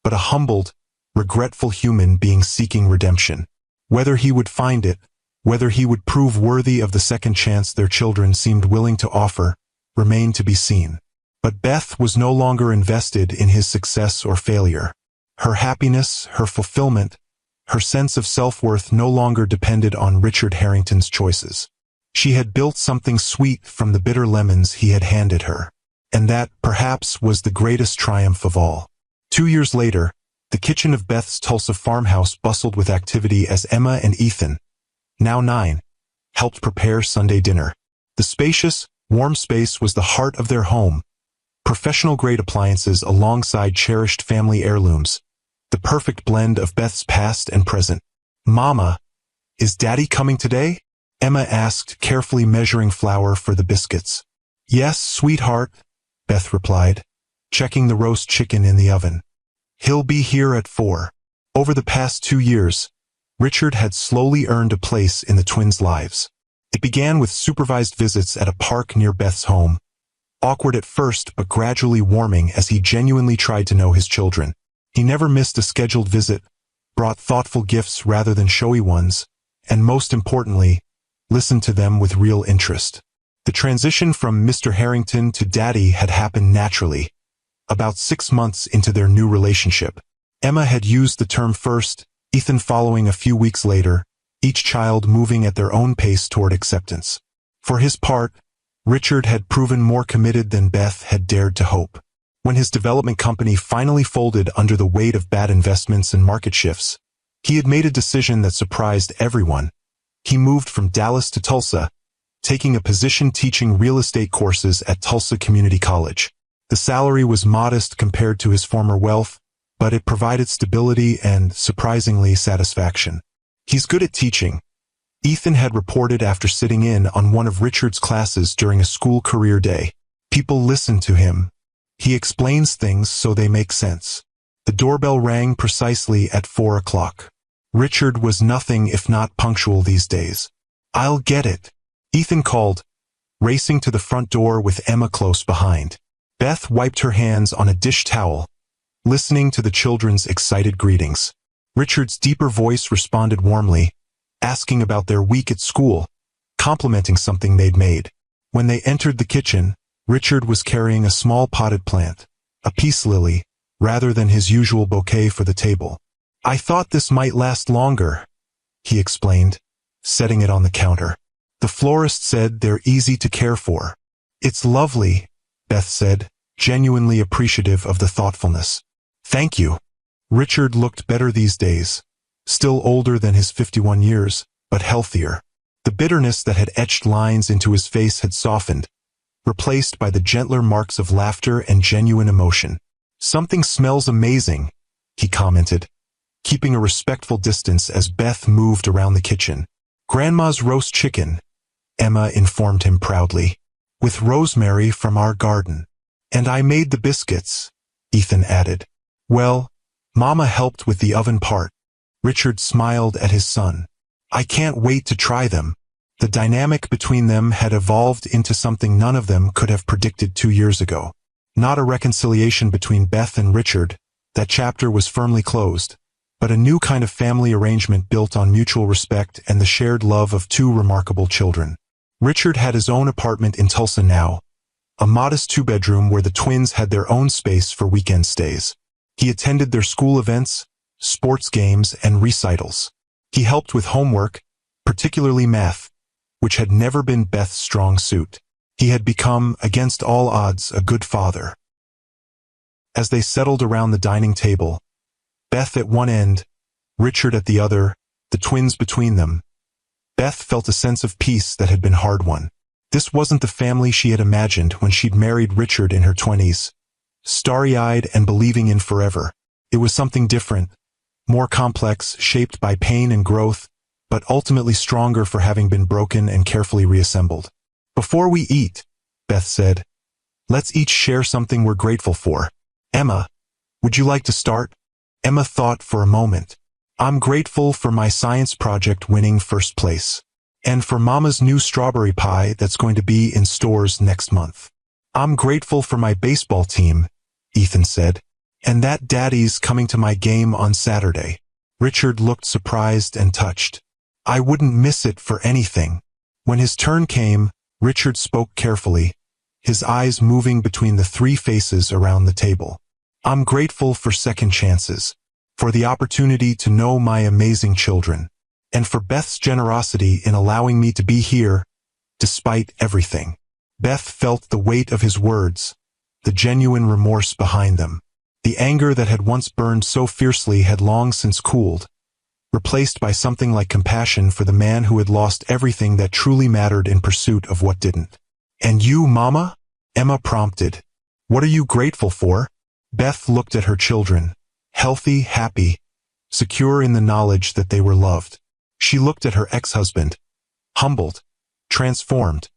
but a humbled, regretful human being seeking redemption. Whether he would find it, whether he would prove worthy of the second chance their children seemed willing to offer, remained to be seen. But Beth was no longer invested in his success or failure. Her happiness, her fulfillment, her sense of self-worth no longer depended on Richard Harrington's choices. She had built something sweet from the bitter lemons he had handed her. And that, perhaps, was the greatest triumph of all. 2 years later, the kitchen of Beth's Tulsa farmhouse bustled with activity as Emma and Ethan, now 9, helped prepare Sunday dinner. The spacious, warm space was the heart of their home. Professional-grade appliances alongside cherished family heirlooms, the perfect blend of Beth's past and present. Mama, is Daddy coming today? Emma asked, carefully measuring flour for the biscuits. Yes, sweetheart, Beth replied, checking the roast chicken in the oven. He'll be here at 4. Over the past 2 years, Richard had slowly earned a place in the twins' lives. It began with supervised visits at a park near Beth's home. Awkward at first, but gradually warming as he genuinely tried to know his children. He never missed a scheduled visit, brought thoughtful gifts rather than showy ones, and most importantly, listened to them with real interest. The transition from Mr. Harrington to Daddy had happened naturally, about 6 months into their new relationship. Emma had used the term first, Ethan following a few weeks later, each child moving at their own pace toward acceptance. For his part, Richard had proven more committed than Beth had dared to hope. When his development company finally folded under the weight of bad investments and market shifts, he had made a decision that surprised everyone. He moved from Dallas to Tulsa, taking a position teaching real estate courses at Tulsa Community College. The salary was modest compared to his former wealth, but it provided stability and, surprisingly, satisfaction. He's good at teaching, Ethan had reported after sitting in on one of Richard's classes during a school career day. People listen to him. He explains things so they make sense. The doorbell rang precisely at 4 o'clock. Richard was nothing if not punctual these days. "I'll get it," Ethan called, racing to the front door with Emma close behind. Beth wiped her hands on a dish towel, listening to the children's excited greetings. Richard's deeper voice responded warmly, asking about their week at school, complimenting something they'd made. When they entered the kitchen, Richard was carrying a small potted plant, a peace lily, rather than his usual bouquet for the table. "I thought this might last longer," he explained, setting it on the counter. "The florist said they're easy to care for." "It's lovely," Beth said, genuinely appreciative of the thoughtfulness. "Thank you." Richard looked better these days, still older than his 51 years, but healthier. The bitterness that had etched lines into his face had softened, replaced by the gentler marks of laughter and genuine emotion. "Something smells amazing," he commented, keeping a respectful distance as Beth moved around the kitchen. "Grandma's roast chicken," Emma informed him proudly, "with rosemary from our garden. And I made the biscuits," Ethan added. "Well, Mama helped with the oven part." Richard smiled at his son. "I can't wait to try them." The dynamic between them had evolved into something none of them could have predicted 2 years ago. Not a reconciliation between Beth and Richard, that chapter was firmly closed, but a new kind of family arrangement built on mutual respect and the shared love of 2 remarkable children. Richard had his own apartment in Tulsa now, a modest 2-bedroom where the twins had their own space for weekend stays. He attended their school events, sports games, and recitals. He helped with homework, particularly math, which had never been Beth's strong suit. He had become, against all odds, a good father. As they settled around the dining table, Beth at one end, Richard at the other, the twins between them, Beth felt a sense of peace that had been hard-won. This wasn't the family she had imagined when she'd married Richard in her 20s, starry-eyed and believing in forever. It was something different, more complex, shaped by pain and growth, but ultimately stronger for having been broken and carefully reassembled. "Before we eat," Beth said, "let's each share something we're grateful for. Emma, would you like to start?" Emma thought for a moment. "I'm grateful for my science project winning first place. And for Mama's new strawberry pie that's going to be in stores next month. I'm grateful for my baseball team," Ethan said, "and that Daddy's coming to my game on Saturday." Richard looked surprised and touched. "I wouldn't miss it for anything." When his turn came, Richard spoke carefully, his eyes moving between the 3 faces around the table. "I'm grateful for second chances, for the opportunity to know my amazing children, and for Beth's generosity in allowing me to be here, despite everything." Beth felt the weight of his words, the genuine remorse behind them. The anger that had once burned so fiercely had long since cooled, replaced by something like compassion for the man who had lost everything that truly mattered in pursuit of what didn't. "And you, Mama?" Emma prompted. "What are you grateful for?" Beth looked at her children, healthy, happy, secure in the knowledge that they were loved. She looked at her ex-husband, humbled, transformed,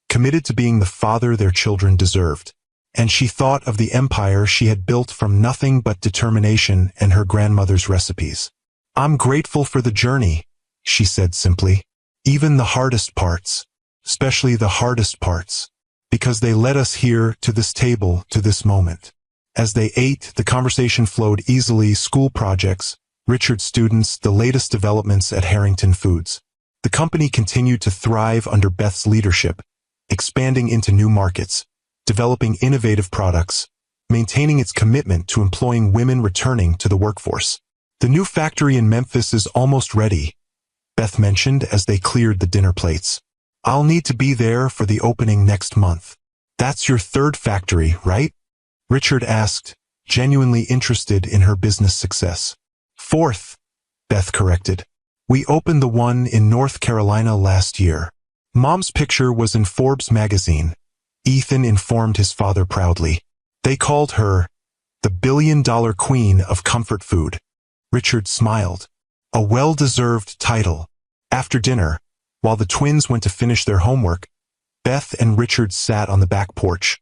committed to being the father their children deserved. And she thought of the empire she had built from nothing but determination and her grandmother's recipes. "I'm grateful for the journey," she said simply. "Even the hardest parts, especially the hardest parts, because they led us here to this table, to this moment." As they ate, the conversation flowed easily: school projects, Richard's students, the latest developments at Harrington Foods. The company continued to thrive under Beth's leadership, expanding into new markets, developing innovative products, maintaining its commitment to employing women returning to the workforce. The new factory in Memphis is almost ready, Beth mentioned as they cleared the dinner plates. I'll need to be there for the opening next month. That's your third factory, right? Richard asked, genuinely interested in her business success. Fourth, Beth corrected. We opened the one in North Carolina last year. Mom's picture was in Forbes magazine, Ethan informed his father proudly. They called her the billion-dollar queen of comfort food. Richard smiled. A well-deserved title. After dinner, while the twins went to finish their homework, Beth and Richard sat on the back porch,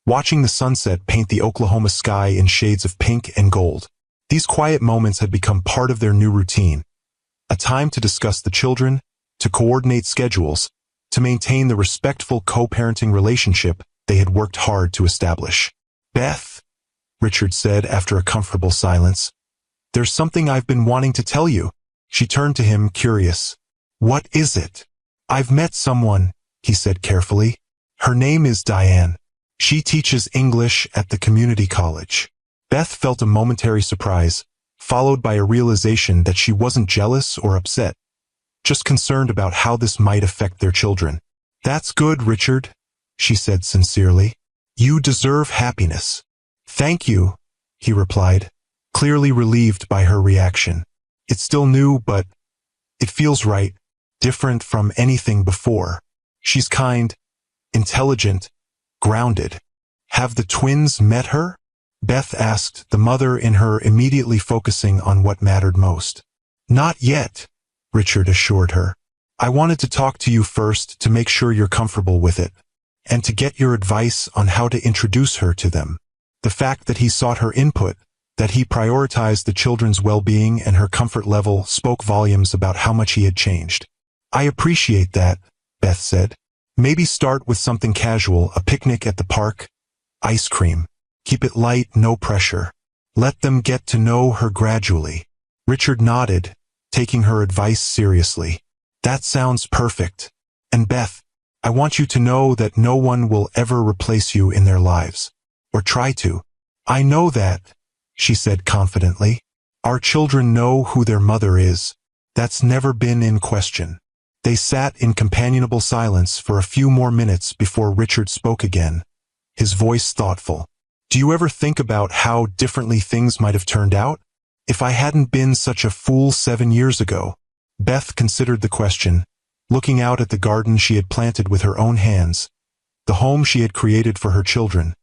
watching the sunset paint the Oklahoma sky in shades of pink and gold. These quiet moments had become part of their new routine, a time to discuss the children, to coordinate schedules, to maintain the respectful co-parenting relationship they had worked hard to establish. Beth, Richard said after a comfortable silence, there's something I've been wanting to tell you. She turned to him, curious. What is it? I've met someone, he said carefully. Her name is Diane. She teaches English at the community college. Beth felt a momentary surprise, followed by a realization that she wasn't jealous or upset, just concerned about how this might affect their children. That's good, Richard, she said sincerely. You deserve happiness. Thank you, he replied, clearly relieved by her reaction. It's still new, but it feels right, different from anything before. She's kind, intelligent, grounded. Have the twins met her? Beth asked, the mother in her immediately focusing on what mattered most. Not yet, Richard assured her. I wanted to talk to you first to make sure you're comfortable with it, and to get your advice on how to introduce her to them. The fact that he sought her input, that he prioritized the children's well-being and her comfort level spoke volumes about how much he had changed. I appreciate that, Beth said. Maybe start with something casual, a picnic at the park, ice cream. Keep it light, no pressure. Let them get to know her gradually. Richard nodded, taking her advice seriously. That sounds perfect. And Beth, I want you to know that no one will ever replace you in their lives. Or try to. I know that, she said confidently. Our children know who their mother is. That's never been in question. They sat in companionable silence for a few more minutes before Richard spoke again, his voice thoughtful. Do you ever think about how differently things might have turned out? If I hadn't been such a fool 7 years ago. Beth considered the question, looking out at the garden she had planted with her own hands, the home she had created for her children,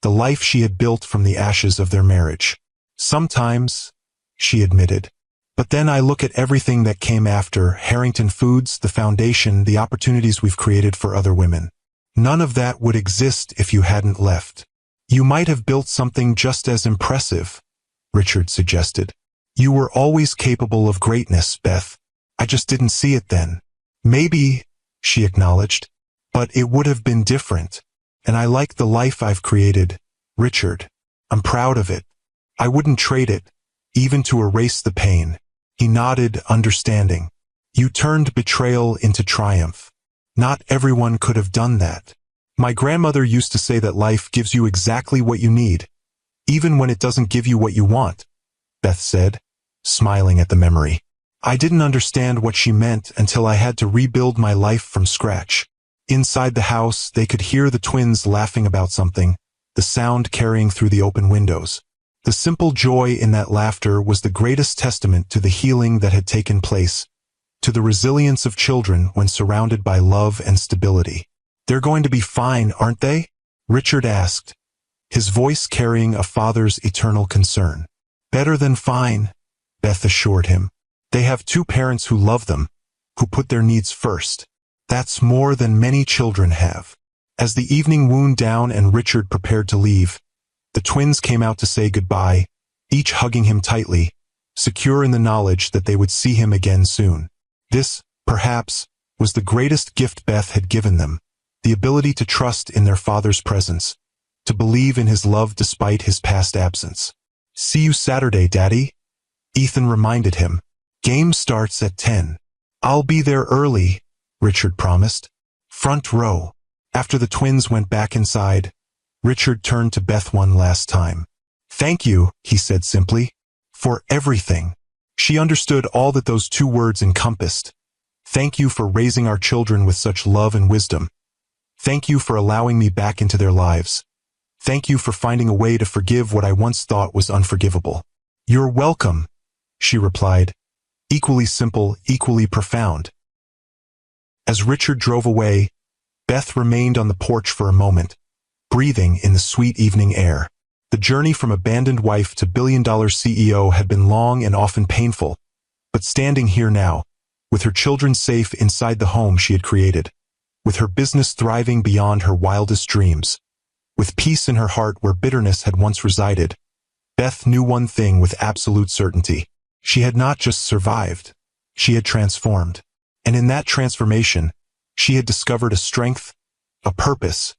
the life she had built from the ashes of their marriage. Sometimes, she admitted. But then I look at everything that came after, Harrington Foods, the foundation, the opportunities we've created for other women. None of that would exist if you hadn't left. You might have built something just as impressive, Richard suggested. You were always capable of greatness, Beth. I just didn't see it then. Maybe, she acknowledged, but it would have been different. And I like the life I've created, Richard. I'm proud of it. I wouldn't trade it, even to erase the pain. He nodded, understanding. You turned betrayal into triumph. Not everyone could have done that. My grandmother used to say that life gives you exactly what you need, even when it doesn't give you what you want, Beth said, smiling at the memory. I didn't understand what she meant until I had to rebuild my life from scratch. Inside the house, they could hear the twins laughing about something, the sound carrying through the open windows. The simple joy in that laughter was the greatest testament to the healing that had taken place, to the resilience of children when surrounded by love and stability. They're going to be fine, aren't they? Richard asked, his voice carrying a father's eternal concern. Better than fine, Beth assured him. They have 2 parents who love them, who put their needs first. That's more than many children have. As the evening wound down and Richard prepared to leave, the twins came out to say goodbye, each hugging him tightly, secure in the knowledge that they would see him again soon. This, perhaps, was the greatest gift Beth had given them. The ability to trust in their father's presence, to believe in his love despite his past absence. See you Saturday, Daddy, Ethan reminded him. Game starts at 10. I'll be there early, Richard promised. Front row. After the twins went back inside, Richard turned to Beth one last time. "Thank you," he said simply, "for everything." She understood all that those two words encompassed. Thank you for raising our children with such love and wisdom. Thank you for allowing me back into their lives. Thank you for finding a way to forgive what I once thought was unforgivable. "You're welcome," she replied, equally simple, equally profound. As Richard drove away, Beth remained on the porch for a moment, breathing in the sweet evening air. The journey from abandoned wife to billion-dollar CEO had been long and often painful, but standing here now, with her children safe inside the home she had created, with her business thriving beyond her wildest dreams, with peace in her heart where bitterness had once resided, Beth knew one thing with absolute certainty. She had not just survived, she had transformed. And in that transformation, she had discovered a strength, a purpose,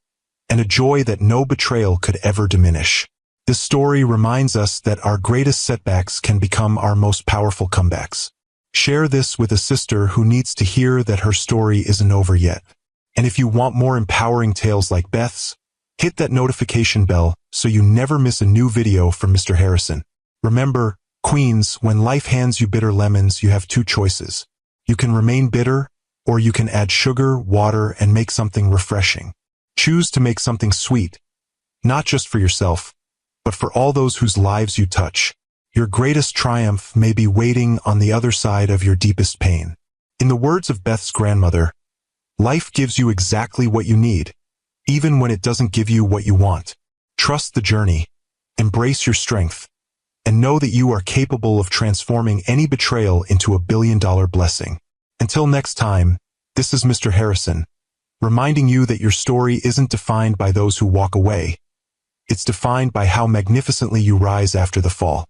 and a joy that no betrayal could ever diminish. This story reminds us that our greatest setbacks can become our most powerful comebacks. Share this with a sister who needs to hear that her story isn't over yet. And if you want more empowering tales like Beth's, hit that notification bell so you never miss a new video from Mr. Harrison. Remember, Queens, when life hands you bitter lemons, you have two choices. You can remain bitter, or you can add sugar, water, and make something refreshing. Choose to make something sweet, not just for yourself, but for all those whose lives you touch. Your greatest triumph may be waiting on the other side of your deepest pain. In the words of Beth's grandmother, life gives you exactly what you need, even when it doesn't give you what you want. Trust the journey, embrace your strength, and know that you are capable of transforming any betrayal into a billion-dollar blessing. Until next time, this is Mr. Harrison, reminding you that your story isn't defined by those who walk away. It's defined by how magnificently you rise after the fall.